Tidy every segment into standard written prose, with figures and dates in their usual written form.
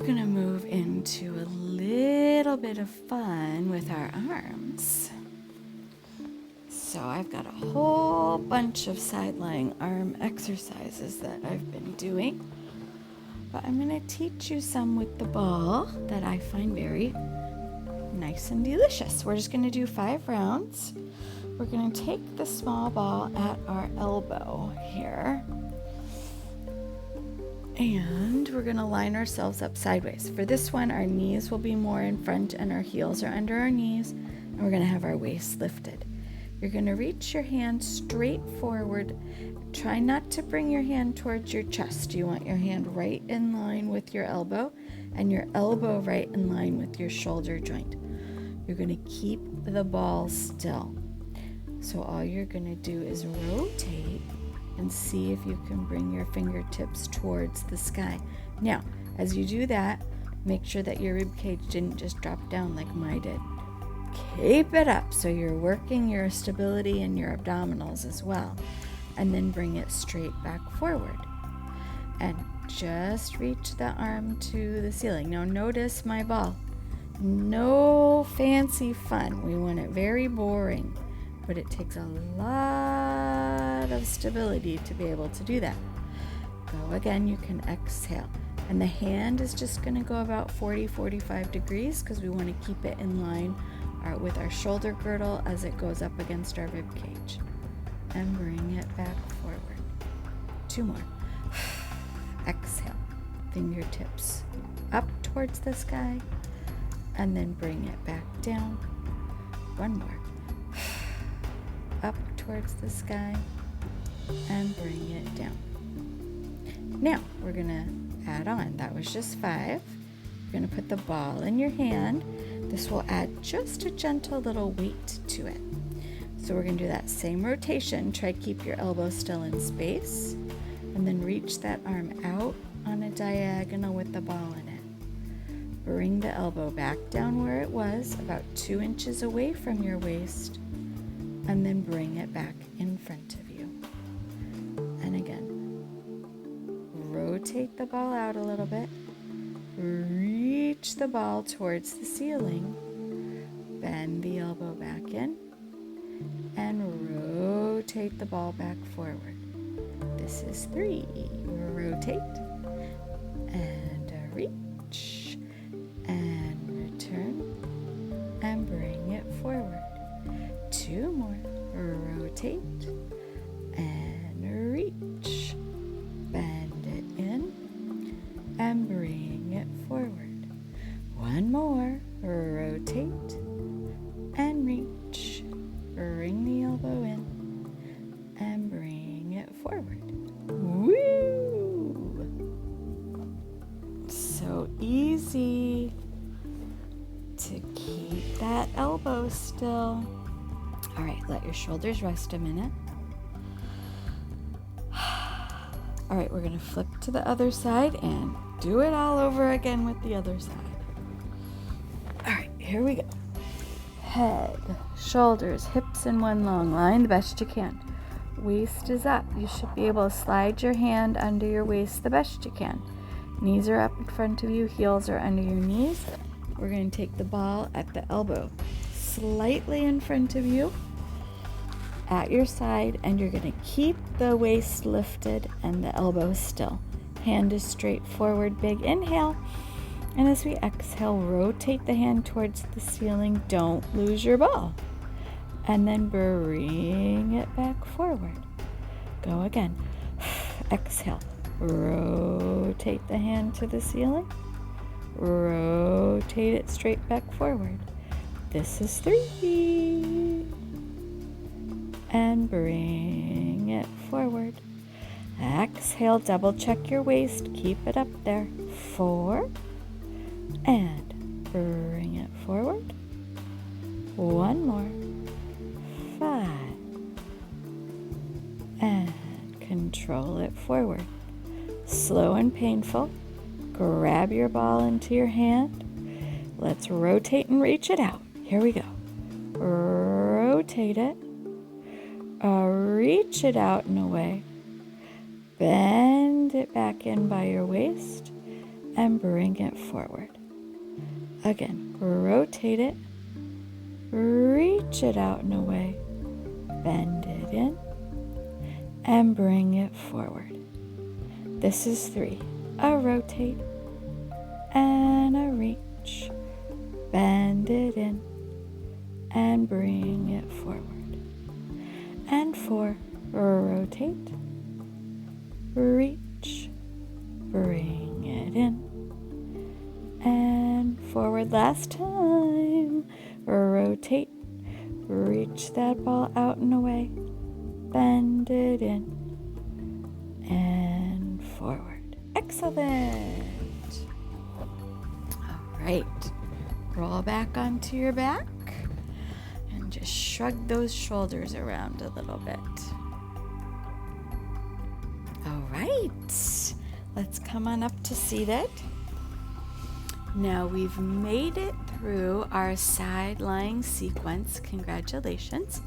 going to move into a little bit of fun with our arms. So I've got a whole bunch of side-lying arm exercises that I've been doing. But I'm going to teach you some with the ball that I find very nice and delicious. We're just going to do 5 rounds. We're going to take the small ball at our elbow here. And we're going to line ourselves up sideways. For this one, our knees will be more in front and our heels are under our knees. And we're going to have our waist lifted. You're going to reach your hand straight forward. Try not to bring your hand towards your chest. You want your hand right in line with your elbow and your elbow right in line with your shoulder joint. You're going to keep the ball still. So all you're going to do is rotate and see if you can bring your fingertips towards the sky. Now, as you do that, make sure that your rib cage didn't just drop down like mine did. Keep it up so you're working your stability in your abdominals as well. And then bring it straight back forward. And just reach the arm to the ceiling. Now notice my ball. No fancy fun. We want it very boring. But it takes a lot of stability to be able to do that. Go again, you can exhale. And the hand is just going to go about 40-45 degrees because we want to keep it in line with our shoulder girdle as it goes up against our rib cage. And bring it back forward. 2 more. Exhale. Fingertips up towards the sky. And then bring it back down. 1 more. Up towards the sky. And bring it down. Now, we're going to add on. That was just 5. You're going to put the ball in your hand. This will add just a gentle little weight to it. So we're going to do that same rotation. Try to keep your elbow still in space. And then reach that arm out on a diagonal with the ball in it. Bring the elbow back down where it was, about 2 inches away from your waist. And then bring it back in front of you. And again, rotate the ball out a little bit. Reach the ball towards the ceiling. Bend the elbow back in. And rotate the ball back forward. This is 3. Rotate. And reach. And return. And bring it forward. 2 more. Rotate. And reach. Bend it in. And bring it forward. 1 more. Rotate. And reach. Bring the elbow in and bring it forward. Woo! So easy to keep that elbow still. All right, let your shoulders rest a minute. All right, we're going to flip to the other side and do it all over again with the other side. All right, here we go. Head, shoulders, hips in one long line, the best you can. Waist is up. You should be able to slide your hand under your waist the best you can. Knees are up in front of you, heels are under your knees. We're going to take the ball at the elbow, slightly in front of you, at your side, and you're going to keep the waist lifted and the elbow still. Hand is straight forward, big inhale. And as we exhale, rotate the hand towards the ceiling. Don't lose your ball. And then bring it back forward. Go again. Exhale. Rotate the hand to the ceiling. Rotate it straight back forward. This is 3. And bring it forward. Exhale. Double check your waist. Keep it up there. 4. And bring it forward. 1 more. 5. And control it forward. Slow and painful. Grab your ball into your hand. Let's rotate and reach it out. Here we go. Rotate it. Reach it out and away. Bend it back in by your waist. and bring it forward. Again, rotate it, reach it out and away, bend it in, and bring it forward. This is 3. A rotate and a reach, bend it in, and bring it forward. And 4, rotate, reach, bring it in, and forward. Last time. Rotate, reach that ball out and away, bend it in, and forward. Excellent. All right. Roll back onto your back and just shrug those shoulders around a little bit. All right. Let's come on up to seated. Now we've made it through our side lying sequence. Congratulations.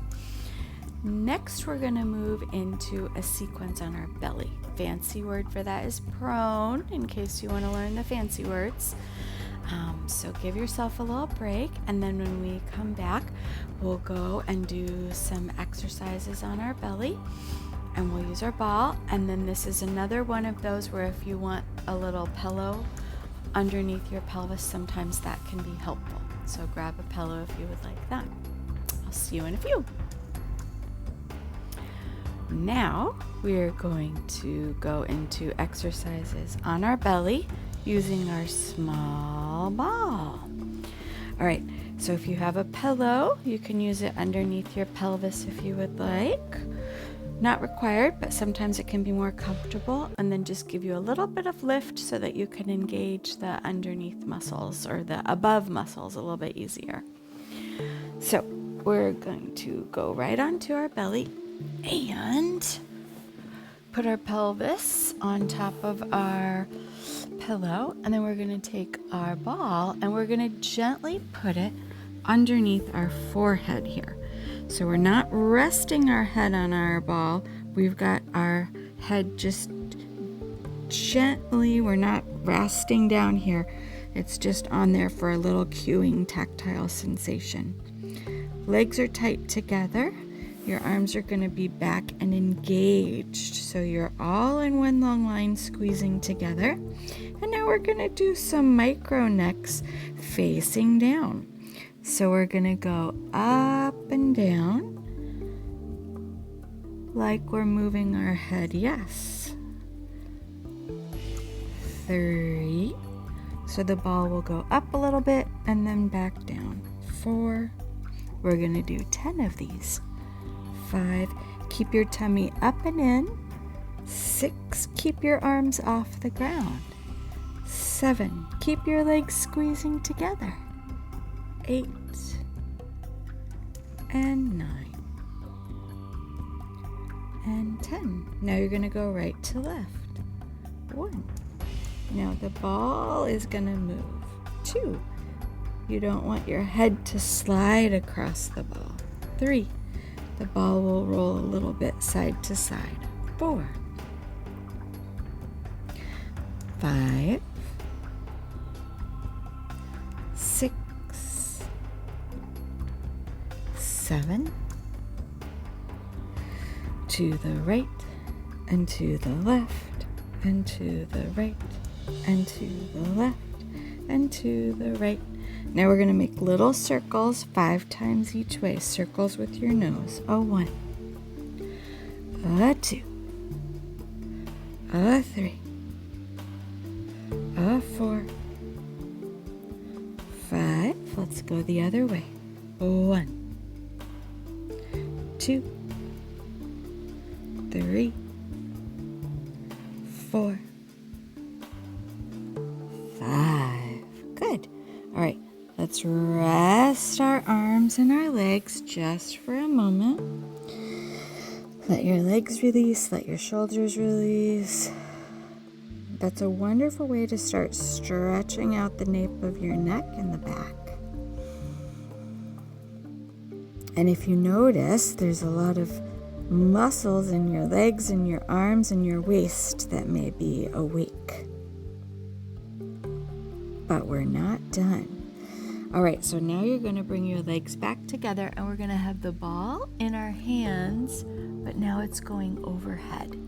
Next, we're going to move into a sequence on our belly. Fancy word for that is prone, in case you want to learn the fancy words. So give yourself a little break, and then when we come back, we'll go and do some exercises on our belly, and we'll use our ball. And then this is another one of those where if you want a little pillow underneath your pelvis, sometimes that can be helpful. So grab a pillow if you would like that. I'll see you in a few. Now we're going to go into exercises on our belly using our small ball. All right, so if you have a pillow, you can use it underneath your pelvis if you would like. Not required, but sometimes it can be more comfortable, and then just give you a little bit of lift so that you can engage the underneath muscles or the above muscles a little bit easier. So we're going to go right onto our belly and put our pelvis on top of our pillow, and then we're going to take our ball and we're going to gently put it underneath our forehead here. So we're not resting our head on our ball. We've got our head just gently, we're not resting down here. It's just on there for a little cueing tactile sensation. Legs are tight together. Your arms are going to be back and engaged. So you're all in one long line squeezing together. And now we're going to do some micro necks facing down. So we're going to go up and down like we're moving our head. Yes. 3. So the ball will go up a little bit and then back down. 4. We're going to do 10 of these. 5. Keep your tummy up and in. 6. Keep your arms off the ground. 7. Keep your legs squeezing together. 8 and 9 and 10. Now you're going to go right to left. 1. Now the ball is going to move. 2. You don't want your head to slide across the ball. 3. The ball will roll a little bit side to side. 4. 5. 6. 7. To the right and to the left and to the right and to the left and to the right. Now we're going to make little circles 5 times each way. Circles with your nose. A 1. A 2. A 3. A 4. 5. Let's go the other way. 1. 2, 3, 4, 5. Good. All right, let's rest our arms and our legs just for a moment. Let your legs release, let your shoulders release. That's a wonderful way to start stretching out the nape of your neck and the back. And if you notice, there's a lot of muscles in your legs and your arms and your waist that may be awake. but we're not done. All right, so now you're going to bring your legs back together, and we're going to have the ball in our hands, but now it's going overhead.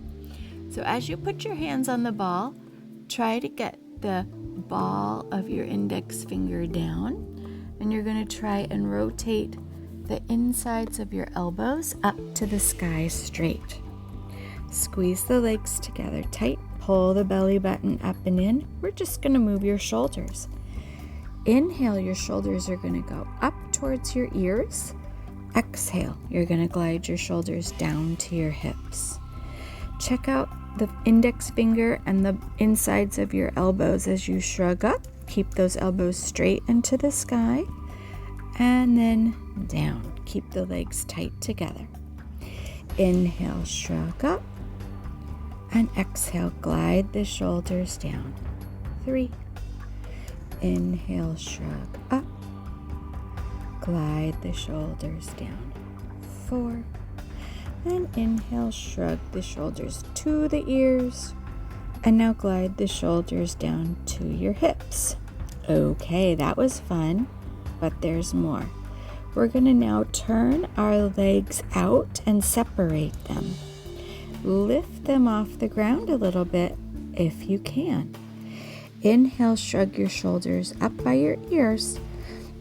So as you put your hands on the ball, try to get the ball of your index finger down, and you're going to try and rotate the insides of your elbows up to the sky straight. Squeeze the legs together tight, pull the belly button up and in. We're just going to move your shoulders. Inhale, your shoulders are going to go up towards your ears. Exhale, you're going to glide your shoulders down to your hips. Check out the index finger and the insides of your elbows as you shrug up. Keep those elbows straight into the sky. And then down. Keep the legs tight together. Inhale, shrug up. And exhale, glide the shoulders down. 3. Inhale, shrug up. Glide the shoulders down. 4. And inhale, shrug the shoulders to the ears. And now glide the shoulders down to your hips. Okay, that was fun, but there's more. We're going to now turn our legs out and separate them. Lift them off the ground a little bit if you can. Inhale, shrug your shoulders up by your ears.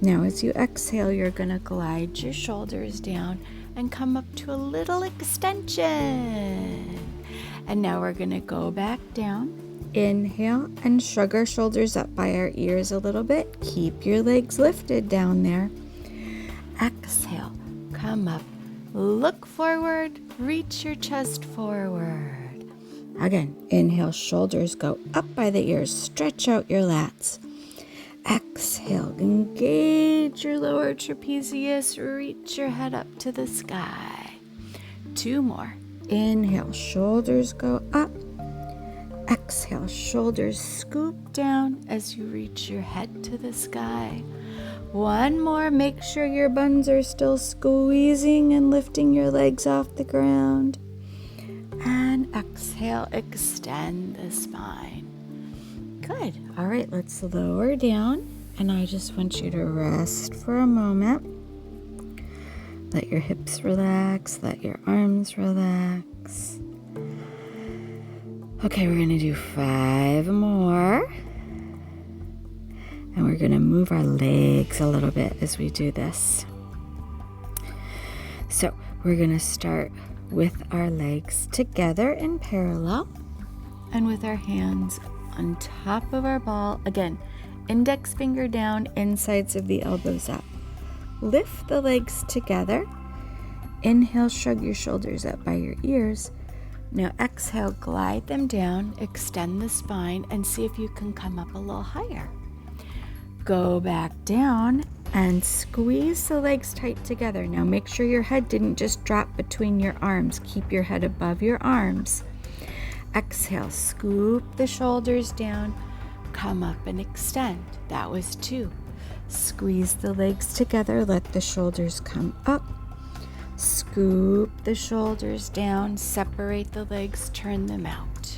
Now as you exhale, you're going to glide your shoulders down and come up to a little extension. And now we're going to go back down. Inhale and shrug our shoulders up by our ears a little bit. Keep your legs lifted down there. Exhale, come up, look forward, reach your chest forward. Again, inhale, shoulders go up by the ears, stretch out your lats. Exhale, engage your lower trapezius, reach your head up to the sky. 2 more. Inhale, shoulders go up. Exhale, shoulders scoop down as you reach your head to the sky. 1 more, make sure your buns are still squeezing and lifting your legs off the ground. And exhale, extend the spine. Good. All right, let's lower down. And I just want you to rest for a moment. Let your hips relax. Let your arms relax. Okay, we're going to do 5 more. And we're going to move our legs a little bit as we do this. So we're going to start with our legs together in parallel and with our hands on top of our ball. Again, index finger down, insides of the elbows up. Lift the legs together. Inhale, shrug your shoulders up by your ears. Now exhale, glide them down, extend the spine, and see if you can come up a little higher. Go back down and squeeze the legs tight together. Now make sure your head didn't just drop between your arms. Keep your head above your arms. Exhale, scoop the shoulders down, come up and extend. That was 2. Squeeze the legs together, let the shoulders come up. Scoop the shoulders down, separate the legs, turn them out.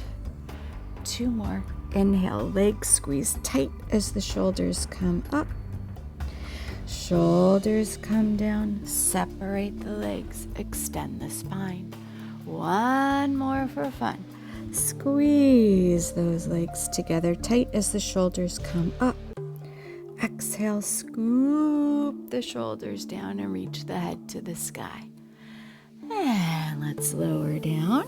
2 more. Inhale, legs squeeze tight as the shoulders come up. Shoulders come down, separate the legs, extend the spine. 1 more for fun. Squeeze those legs together tight as the shoulders come up. Exhale, scoop the shoulders down and reach the head to the sky. And let's lower down.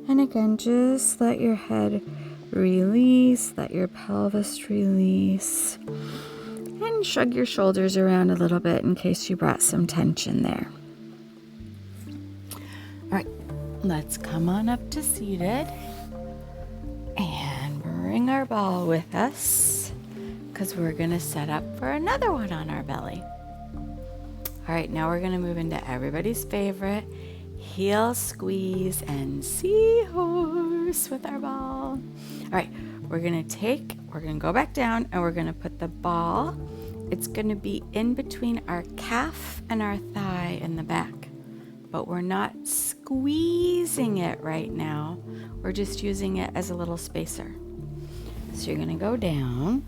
And again, just let your head release, let your pelvis release. And shrug your shoulders around a little bit in case you brought some tension there. All right, let's come on up to seated and bring our ball with us because we're going to set up for another one on our belly. All right, now we're going to move into everybody's favorite heel squeeze and seahorse with our ball. All right, we're going to go back down and we're going to put the ball, it's going to be in between our calf and our thigh in the back. But we're not squeezing it right now. We're just using it as a little spacer. So you're going to go down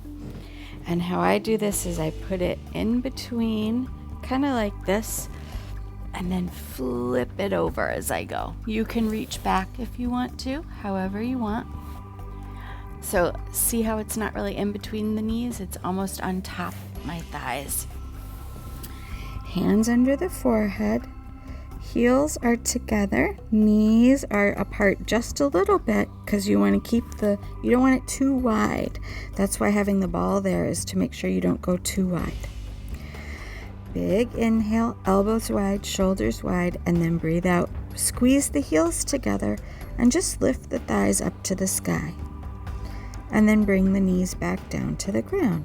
And how I do this is I put it in between, kind of like this, and then flip it over as I go. You can reach back if you want to, however you want. So see how it's not really in between the knees? It's almost on top of my thighs. Hands under the forehead. Heels are together. Knees are apart just a little bit because you want to keep you don't want it too wide. That's why having the ball there is to make sure you don't go too wide. Big inhale, elbows wide, shoulders wide, and then breathe out. Squeeze the heels together and just lift the thighs up to the sky. And then bring the knees back down to the ground.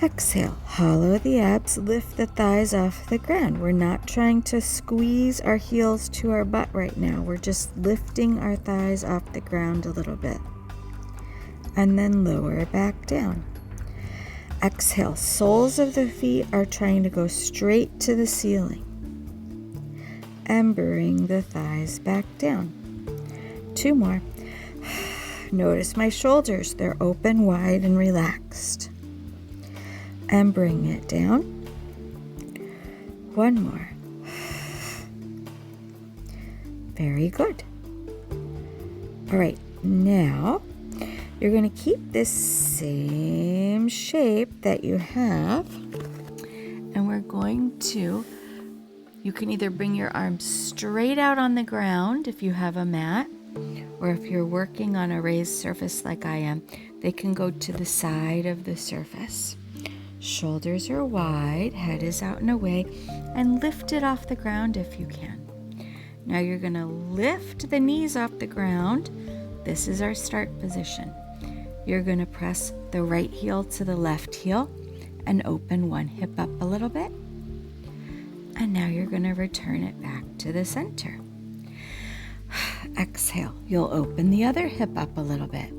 Exhale, hollow the abs, lift the thighs off the ground. We're not trying to squeeze our heels to our butt right now. We're just lifting our thighs off the ground a little bit. And then lower back down. Exhale, soles of the feet are trying to go straight to the ceiling. And bring the thighs back down. 2 more. Notice my shoulders. They're open, wide, and relaxed. And bring it down. 1 more. Very good. All right, now you're going to keep this same shape that you have, and we're going to, you can either bring your arms straight out on the ground if you have a mat, or if you're working on a raised surface like I am, they can go to the side of the surface. Shoulders are wide, head is out and away, and lift it off the ground if you can. Now you're going to lift the knees off the ground. This is our start position. You're going to press the right heel to the left heel and open one hip up a little bit. And now you're going to return it back to the center. Exhale, you'll open the other hip up a little bit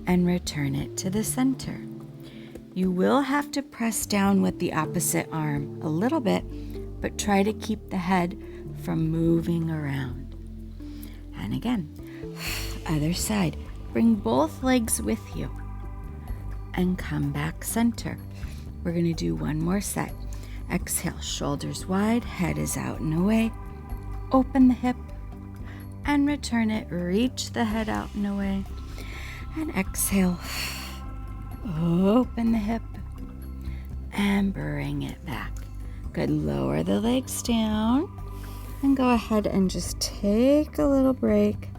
and return it to the center. You will have to press down with the opposite arm a little bit, but try to keep the head from moving around. And again, other side. Bring both legs with you and come back center. We're going to do one more set. Exhale, shoulders wide, head is out and away. Open the hip and return it. Reach the head out and away. And exhale. Open the hip and bring it back. Good. Lower the legs down and go ahead and just take a little break.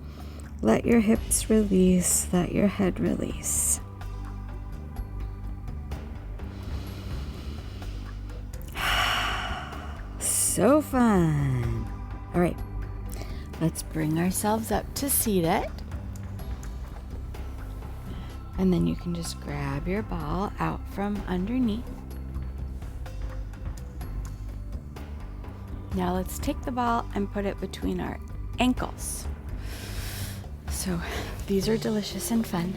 Let your hips release. Let your head release. So fun. All right. Let's bring ourselves up to seated. And then you can just grab your ball out from underneath. Now let's take the ball and put it between our ankles. So these are delicious and fun.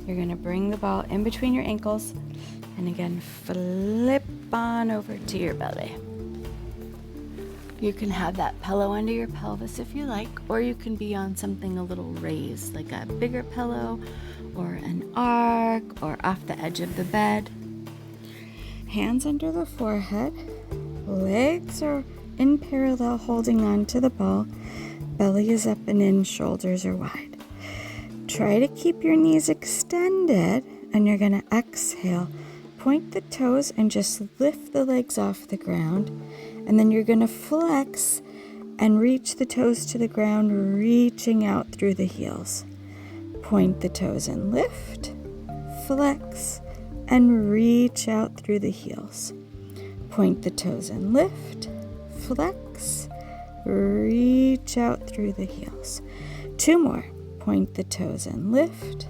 You're going to bring the ball in between your ankles and again flip on over to your belly. You can have that pillow under your pelvis if you like, or you can be on something a little raised, like a bigger pillow or an arc or off the edge of the bed. Hands under the forehead. Legs are in parallel holding on to the ball. Belly is up and in, shoulders are wide. Try to keep your knees extended, and you're going to exhale. Point the toes and just lift the legs off the ground. And then you're going to flex and reach the toes to the ground, reaching out through the heels. Point the toes and lift, flex, and reach out through the heels. Point the toes and lift, flex, reach out through the heels. 2 more. Point the toes and lift,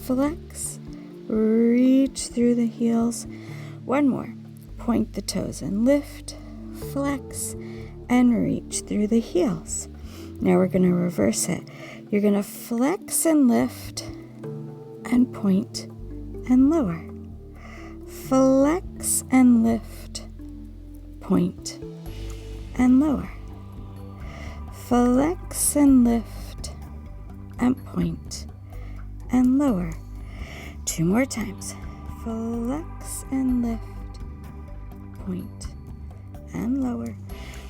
flex, reach through the heels. 1 more. Point the toes and lift, flex, and reach through the heels. Now we're going to reverse it. You're going to flex and lift and point and lower. Flex and lift, point and lower. Flex and lift and point and lower. 2 more times. Flex and lift. Point and lower.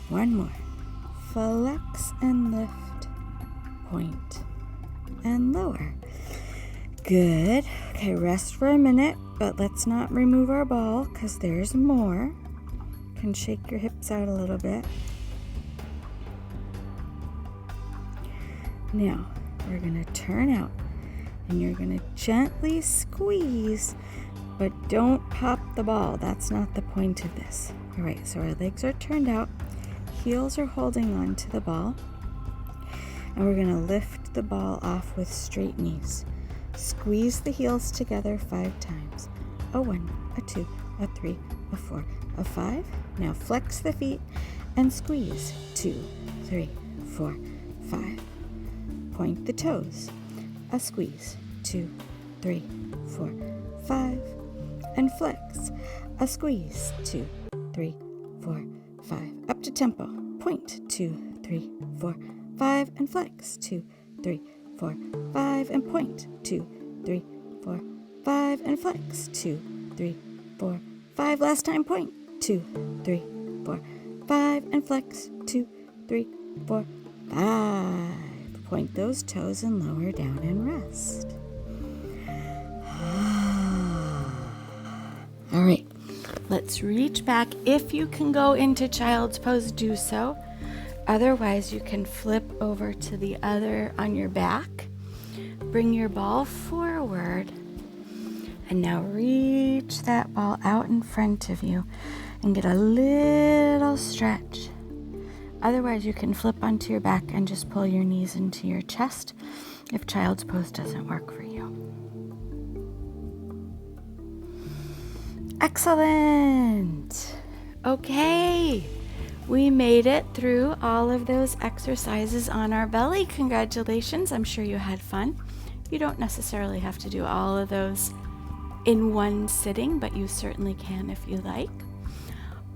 1 more. Flex and lift. Point and lower. Good. Okay, rest for a minute, but let's not remove our ball because there's more. You can shake your hips out a little bit. Now, we're going to turn out, and you're going to gently squeeze, but don't pop the ball. That's not the point of this. All right, so our legs are turned out, heels are holding on to the ball, and we're going to lift the ball off with straight knees. Squeeze the heels together 5 times. A 1, a 2, a 3, a 4, a 5. Now flex the feet and squeeze. 2, 3, 4, 5. Point the toes. A squeeze. 2, 3, 4, 5. And flex. A squeeze. 2, 3, 4, 5. Up to tempo. Point. 2, 3, 4, 5. And flex. 2, 3, 4, 5. And point. 2, 3, 4, 5. And flex. 2, 3, 4, 5. Last time. Point. 2, 3, 4, 5. And flex. 2, 3, 4, 5. Point those toes and lower down and rest. All right, let's reach back. If you can go into child's pose, do so. Otherwise, you can flip over to the other on your back. Bring your ball forward. And now reach that ball out in front of you and get a little stretch. Otherwise, you can flip onto your back and just pull your knees into your chest if child's pose doesn't work for you. Excellent. Okay, we made it through all of those exercises on our belly. Congratulations. I'm sure you had fun. You don't necessarily have to do all of those in one sitting, but you certainly can if you like.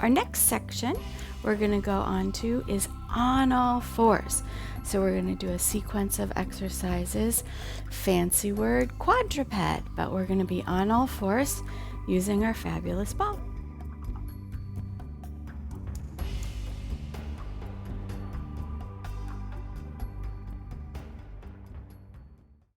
Our next section we're going to go on to is on all fours. So we're going to do a sequence of exercises. Fancy word, quadruped, but we're going to be on all fours using our fabulous ball.